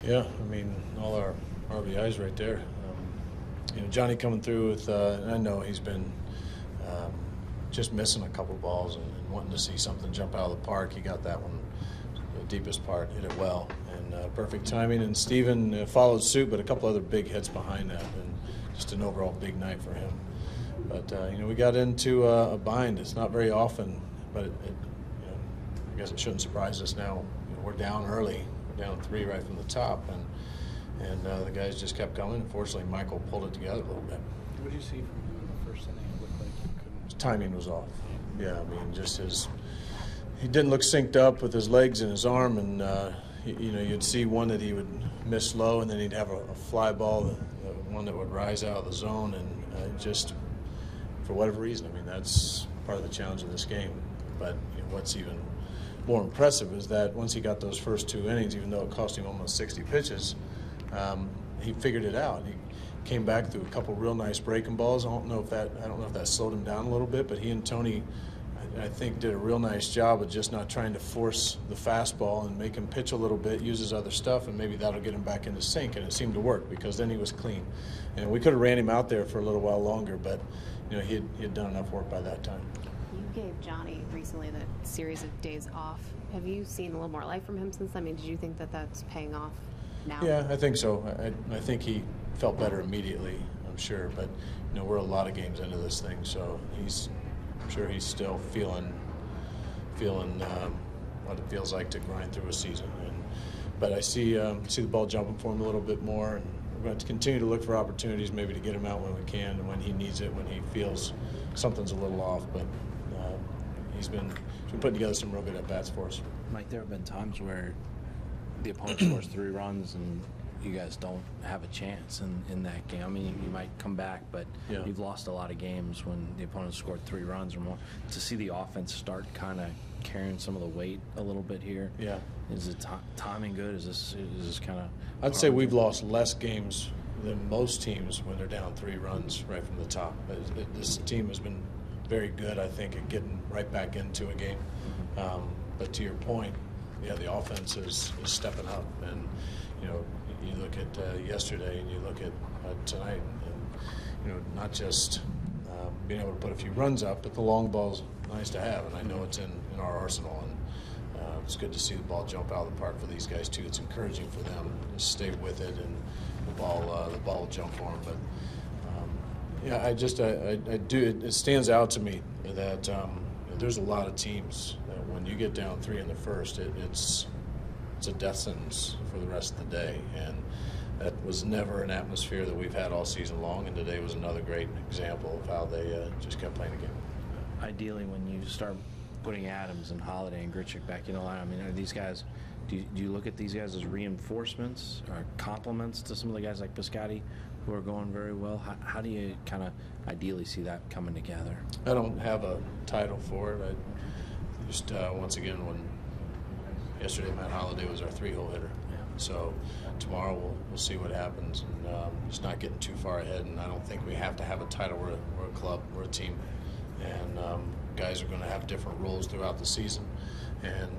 Yeah, I mean, all our RBIs right there. Jhonny coming through with, and I know he's been just missing a couple balls and wanting to see something jump out of the park. He got that one, the deepest part, hit it well, and perfect timing. And Steven followed suit, but a couple other big hits behind that, and just an overall big night for him. But we got into a bind. It's not very often, but I guess it shouldn't surprise us now. We're down early. We're down 3 right from the top, and the guys just kept coming. Fortunately, Michael pulled it together a little bit. What did you see from him in the first inning? It looked like he couldn't. His timing was off. Yeah, I mean, just he didn't look synced up with his legs and his arm, and you'd see one that he would miss low, and then he'd have a fly ball, one that would rise out of the zone, and just for whatever reason, I mean, that's part of the challenge of this game. But what's even more impressive is that once he got those first 2 innings, even though it cost him almost 60 pitches, he figured it out. He came back through a couple real nice breaking balls. I don't know if that slowed him down a little bit, but he and Tony, I think, did a real nice job of just not trying to force the fastball and make him pitch a little bit, use his other stuff, and maybe that'll get him back into sync. And it seemed to work because then he was clean. And we could have ran him out there for a little while longer, but he had done enough work by that time. You gave Jhonny recently that series of days off. Have you seen a little more life from him since then? I mean, did you think that that's paying off now? Yeah, I think so. I think he felt better immediately, I'm sure. But, we're a lot of games into this thing, so I'm sure he's still feeling what it feels like to grind through a season. But I see the ball jumping for him a little bit more, and we're going to continue to look for opportunities maybe to get him out when we can and when he needs it, when he feels something's a little off. But he's been putting together some real good at-bats for us. Mike, there have been times where the opponent scores 3 runs and you guys don't have a chance in that game. I mean, you might come back, but you've lost a lot of games when the opponent scored 3 runs or more. To see the offense start kind of carrying some of the weight a little bit here. Yeah. Is it timing good? Is this kind of? I'd say we've lost less games than most teams when they're down 3 runs right from the top. This team has been very good, I think, at getting right back into a game. But to your point, the offense is stepping up, and you look at yesterday and you look at tonight, and not just being able to put a few runs up, but the long ball's nice to have, and I know it's in our arsenal, and it's good to see the ball jump out of the park for these guys too. It's encouraging for them to stay with it, and the ball will jump for them. But I do. It stands out to me that there's a lot of teams that when you get down 3 in the first, it's a death sentence for the rest of the day, and that was never an atmosphere that we've had all season long. And today was another great example of how they just kept playing the game. Ideally, when you start putting Adams and Holiday and Grichuk back in the line, I mean, are these guys? Do you look at these guys as reinforcements or complements to some of the guys like Piscotty who are going very well? How do you kind of ideally see that coming together? I don't have a title for it. I just once again, yesterday Matt Holliday was our 3-hole hitter. Yeah. So tomorrow we'll see what happens, and just not getting too far ahead. And I don't think we have to have a title. We're a club. We're a team, and guys are going to have different roles throughout the season, and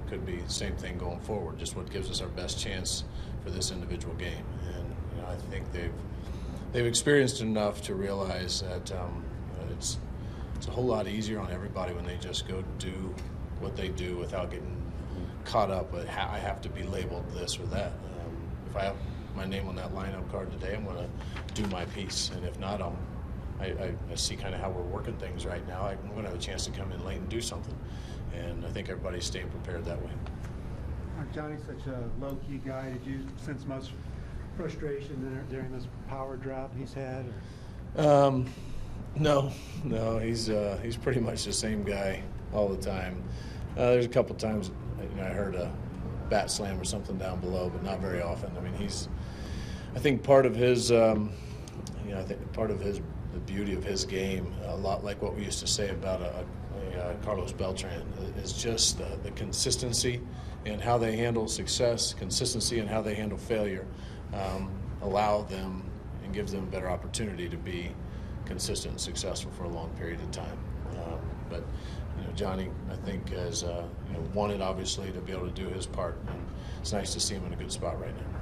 could be the same thing going forward. Just what gives us our best chance for this individual game, and I think they've experienced enough to realize that it's a whole lot easier on everybody when they just go do what they do without getting caught up with I have to be labeled this or that. If I have my name on that lineup card today, I'm going to do my piece, and if not, I see kind of how we're working things right now. I'm going to have a chance to come in late and do something, and I think everybody's staying prepared that way. Jhonny's such a low-key guy. Did you sense much frustration during this power drop he's had? Or? No, he's pretty much the same guy all the time. There's a couple times I heard a bat slam or something down below, but not very often. I mean, I think part of his, the beauty of his game, a lot like what we used to say about Carlos Beltran, is just the consistency and how they handle success, consistency and how they handle failure, allow them and gives them a better opportunity to be consistent and successful for a long period of time. But Jhonny, I think, has wanted obviously to be able to do his part, and it's nice to see him in a good spot right now.